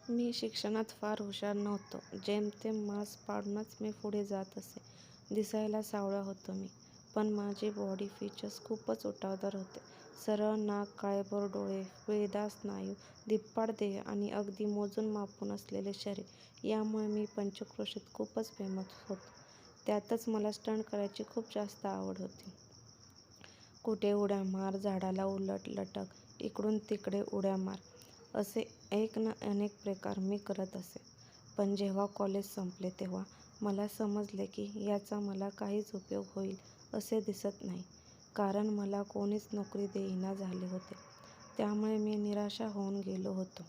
मी शिक्षणात फार हुशार नव्हतो. जेमतेम मार्क्स पाडूनच मी पुढे जात असे. दिसायला सावळा होतो मी, पण माझे बॉडी फीचर्स खूपच उठावदार होते. सरळ नाक, काळेभोर डोळे, पिळदार स्नायू, धिप्पाड देह आणि अगदी मोजून मापून असलेले शरीर यामुळे मी पंचक्रोशीत खूपच फेमस होतो. त्यातच मला स्टंट करायची खूप जास्त आवड होती. कुठे उड्या मार, झाडाला उलट लटक, इकडून तिकडे उड्या मार असे एक ना अनेक प्रकार मी करत असे. पण जेव्हा कॉलेज संपले तेव्हा मला समजले की याचा मला काहीच उपयोग होईल असे दिसत नाही. कारण मला कोणीच नोकरी देईना झाले होते. त्यामुळे मी निराशा होऊन गेलो होतो.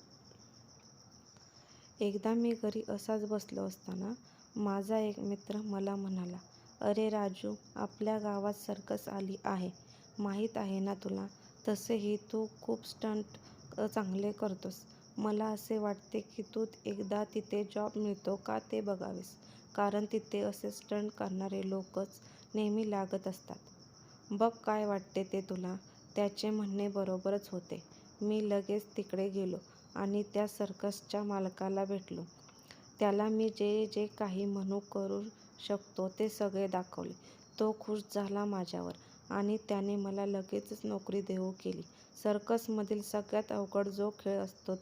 एकदा मी घरी असाच बसलो असताना माझा एक मित्र मला म्हणाला, "अरे राजू, आपल्या गावात सर्कस आली आहे, माहीत आहे ना तुला? तसेही तू खूप स्टंट चांगले करतोस. मला असे वाटते की तू एकदा तिथे जॉब मिळतो का ते बघावेस. कारण तिथे असे स्टंट करणारे लोकच नेहमी लागत असतात. बघ काय वाटते ते तुला." त्याचे म्हणणे बरोबरच होते. मी लगेच तिकडे गेलो आणि त्या सर्कसच्या मालकाला भेटलो. त्याला मी जे जे काही म्हणून करू शकतो ते सगळे दाखवले. तो खुश झाला माझ्यावर आणि त्याने मला लगेचच नोकरी देऊ केली. सर्कसमधील सगळ्यात अवघड जो खेळ असतो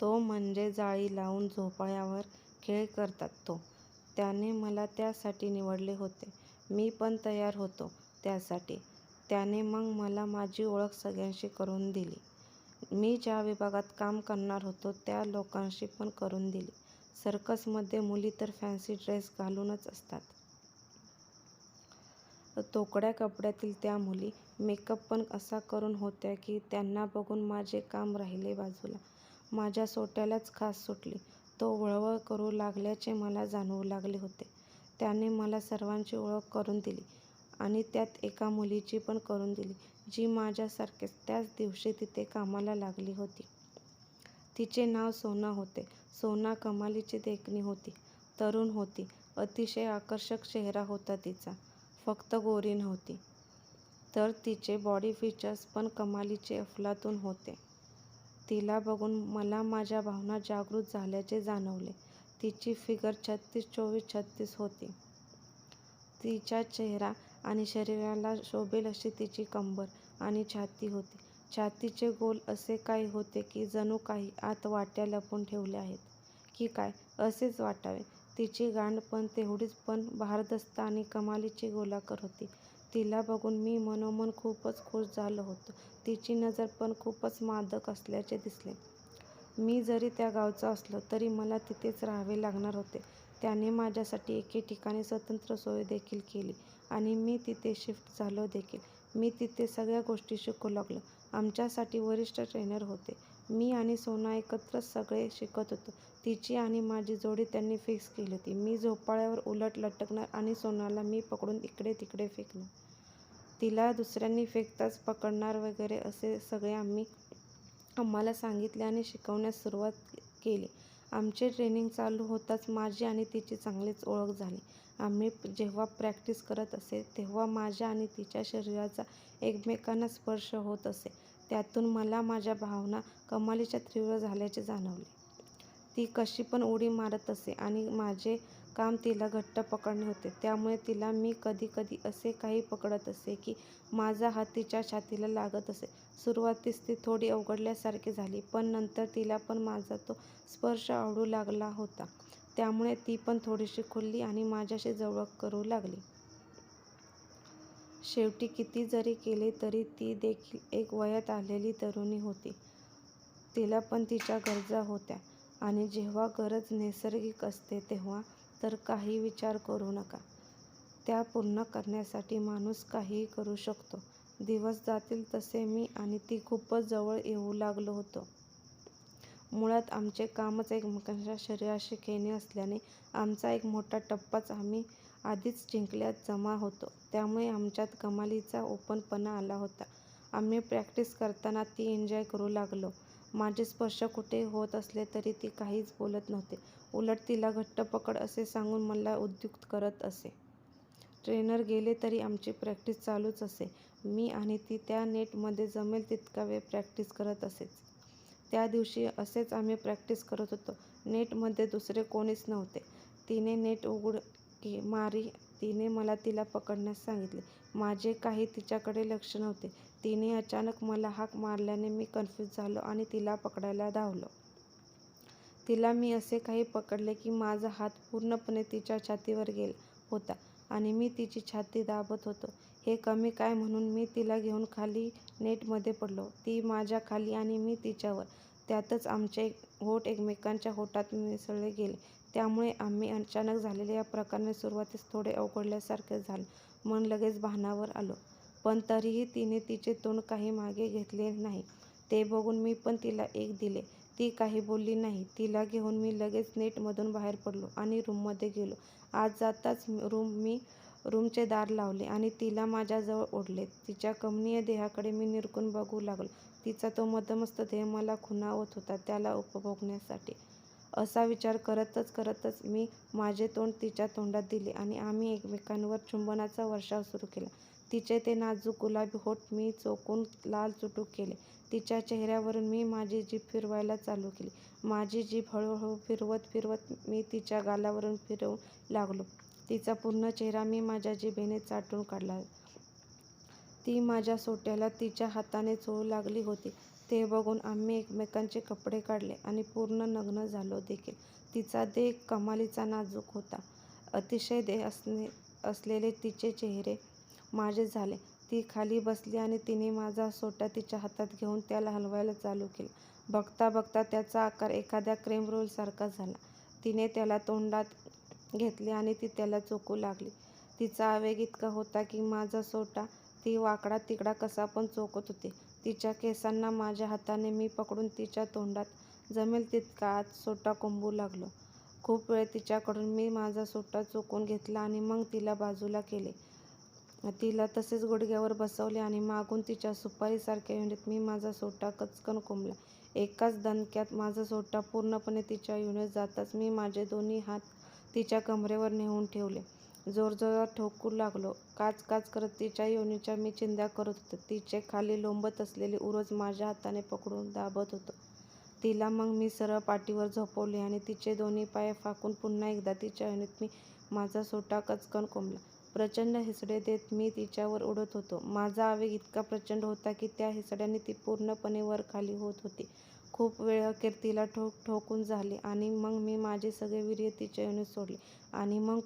तो म्हणजे जाळी लावून झोपाळ्यावर खेळ करतात तो. त्याने मला त्यासाठी निवडले होते. मी पण तयार होतो त्यासाठी. त्याने मग मला माझी ओळख सगळ्यांशी करून दिली. मी ज्या विभागात काम करणार होतो त्या लोकांशी पण करून दिली. सर्कसमध्ये मुली तर फॅन्सी ड्रेस घालूनच असतात. तोकड्या कपड्यातील त्या मुली मेकअप पण असा करून होत्या की त्यांना बघून माझे काम राहिले बाजूला. माझ्या सोट्यालाच खाज सुटली. तो वळवळ करू लागल्याचे मला जाणवू लागले होते. त्याने मला सर्वांची ओळख करून दिली आणि त्यात एका मुलीची पण करून दिली जी माझ्यासारखेच त्याच दिवशी तिथे कामाला लागली होती. तिचे नाव सोना होते. सोना कमालीची देखणी होती. तरुण होती. अतिशय आकर्षक चेहरा होता तिचा. फक्त गोरी नव्हती, तर तिचे बॉडी फीचर्स पण कमालीचे अफलातून होते. तिला बघून मला माझ्या भावना जागृत झाल्याचे जाणवले. तिची फिगर 36-24-36 होती. तिचा चेहरा आणि शरीराला शोभेल अशी तिची कंबर आणि छाती होती. छातीचे गोल असे काय होते की जणू काही आत वाट्या लपवून ठेवल्या आहेत की काय असेच वाटावे. तिची गांड पण तेवढीच पण भारदस्त आणि कमालीची गोलाकार होती. तिला बघून मी मनोमन खूपच खुश झालो होतो. तिची नजर पण खूपच मादक असल्याचे दिसले. मी जरी त्या गावचा असलो तरी मला तिथेच राहावे लागणार होते. त्याने माझ्यासाठी एके ठिकाणी स्वतंत्र सोय देखील केली आणि मी तिथे शिफ्ट झालो देखील. मी तिथे सगळ्या गोष्टी शिकू लागलो. आमच्यासाठी वरिष्ठ ट्रेनर होते. मी आणि सोना एकत्रच सगळे शिकत होतो. तिची आणि माझी जोडी त्यांनी फिक्स केली होती. मी झोपाळ्यावर उलट लटकणार आणि सोनाला मी पकडून इकडे तिकडे फेकणार. तिला दुसऱ्यांनी फेकताच पकडणार वगैरे असे सगळे आम्हाला सांगितले आणि शिकवण्यास सुरुवात केली. आमचे ट्रेनिंग चालू होताच माझी आणि तिची चांगलीच ओळख झाली. आम्ही जेव्हा प्रॅक्टिस करत असे तेव्हा माझ्या आणि तिच्या शरीराचा एकमेकांना स्पर्श होत असे. त्यातून मला माझ्या भावना कमालीच्या तीव्र झाल्याचे जाणवले. ती कशी पण उडी मारत असे आणि माझे काम तिला घट्ट पकडणे होते. त्यामुळे तिला मी कधी कधी असे काही पकडत असे की माझा हात तिच्या छातीला लागत असे. सुरुवातीस ती थोडी अवघडल्यासारखी झाली, पण नंतर तिला पण माझा तो स्पर्श आवडू लागला होता. त्यामुळे ती पण थोडीशी खुलली आणि माझ्याशी जवळ करू लागली. शेवटी किती जरी केले तरी ती देखील एक वयात आलेली तरुणी होती. तिला पण तिच्या गरजा होत्या आणि जेव्हा गरज नैसर्गिक असते तेव्हा तर काही विचार करू नका. त्या पूर्ण करण्यासाठी माणूस काहीही करू शकतो. दिवस जातील तसे मी आणि ती खूपच जवळ येऊ लागलो होतो. मुळात आमचे कामच एकमेकांच्या शरीराशी खेळणे असल्याने आमचा एक मोठा टप्पाच आम्ही आधीच जिंकल्यात जमा होतो. त्यामुळे आमच्यात कमालीचा ओपनपणा आला होता. आम्ही प्रॅक्टिस करताना ती एन्जॉय करू लागलो. माझे स्पर्श कुठे होत असले तरी ती काहीच बोलत नव्हती. उलट तिला घट्ट पकड असे सांगून मला उद्युक्त करत असे. ट्रेनर गेले तरी आमची प्रॅक्टिस चालूच असे. मी आणि ती त्या नेटमध्ये जमेल तितका वेळ प्रॅक्टिस करत असेच. त्या दिवशी असेच आम्ही प्रॅक्टिस करत होतो. नेटमध्ये दुसरे कोणीच नव्हते. तिने नेट उडी मारी. तिने मला तिला पकडण्यास सांगितले. माझे काही तिच्याकडे लक्ष नव्हते. तिने अचानक मला हाक मारल्याने मी कन्फ्यूज झालो आणि तिला पकडायला धावलो. तिला मी असे काही पकडले की माझा हात पूर्णपणे तिच्या छातीवर गेला होता आणि मी तिची छाती दाबत होतो. हे कमी काय म्हणून मी तिला घेऊन खाली नेटमध्ये पडलो. ती माझ्या खाली आणि मी तिच्यावर. त्यातच आमचे होठ एकमेकांच्या होठात मिसळले गेले. त्यामुळे आम्ही अचानक झालेल्या या प्रकाराने सुरुवातीस थोडे अवघडल्यासारखे झाले. मग लगेच भानावर आलो. पण तरीही तिने तिचे तोंड काही मागे घेतले नाही. ते बघून मी पण तिला एक दिले. ती काही बोलली नाही. तिला घेऊन मी लगेच नेटमधून बाहेर पडलो आणि रूममध्ये गेलो. आत जाताच मी रूमचे दार लावले आणि तिला माझ्याजवळ ओढले. तिच्या कमनीय देहाकडे मी निरखून बघू लागलो. तिचा तो मदमस्त देह मला खुणावत होता त्याला उपभोगण्यासाठी. असा विचार करतच मी माझे तोंड तिच्या तोंडात दिले आणि आम्ही एकमेकांवर चुंबनाचा वर्षाव सुरू केला. तिचे ते नाजूक गुलाबी होठ मी चोखून लाल चुटूक केले. तिच्या चेहऱ्यावरून मी माझी जीभ फिरवायला चालू केली. माझी जीभ हळूहळू फिरवत मी तिच्या गालावरून फिरवू लागलो. तिचा पूर्ण चेहरा मी माझ्या जिभेने चाटून काढला. ती माझ्या सोट्याला तिच्या हाताने चोळू लागली होती. ते बघून आम्ही एकमेकांचे कपडे काढले आणि पूर्ण नग्न झालो देखील. तिचा देह कमालीचा नाजूक होता. अतिशय देह असलेले तिचे चेहरे माझे झाले. ती खाली बसली आणि तिने माझा सोटा तिच्या हातात घेऊन त्याला हलवायला चालू केलं. बघता बघता त्याचा आकार एखाद्या क्रीम रोलसारखा झाला. तिने त्याला तोंडात घेतले आणि ती त्याला चोखू लागली. तिचा आवेग इतका होता की माझा सोटा ती वाकडा तिकडा कसा पण चोखत होती. तिच्या केसांना माझ्या हाताने मी पकडून तिच्या तोंडात जमेल तितका आत सोटा कोंबू लागलो. खूप वेळ तिच्याकडून मी माझा सोटा चोखून घेतला आणि मग तिला बाजूला केले. तिला तसेच गुडघ्यावर बसवले आणि मागून तिच्या सुपारीसारख्या योनीत मी माझा सोटा कचकन कोंबला. एकाच दणक्यात माझा सोटा पूर्णपणे तिच्या योनीत जाताच मी माझे दोन्ही हात तिच्या कमरेवर नेऊन ठेवले. जोरजोरात ठोकू लागलो. काच काच करत तिच्या योनीच्या मी चिंध्या करत होतो. तिचे खाली लोंबत असलेले उरोज माझ्या हाताने पकडून दाबत होतो. तिला मग मी सरळ पाठीवर झोपवले आणि तिचे दोन्ही पाय फाकून पुन्हा एकदा तिच्या योनीत मी माझा सोटा कचकन कोंबला. प्रचंड हिसडे देत मी तिच्यावर उडत होतो. माझा आवेग इतका प्रचंड होता की त्या हिसड्याने ती पूर्णपणे वर-खाली होत होती. खूप वेळ अखेर तिला ठोकून झाले आणि मग मी माझे सगळे वीर्य तिच्या योनीत सोडले आणि मग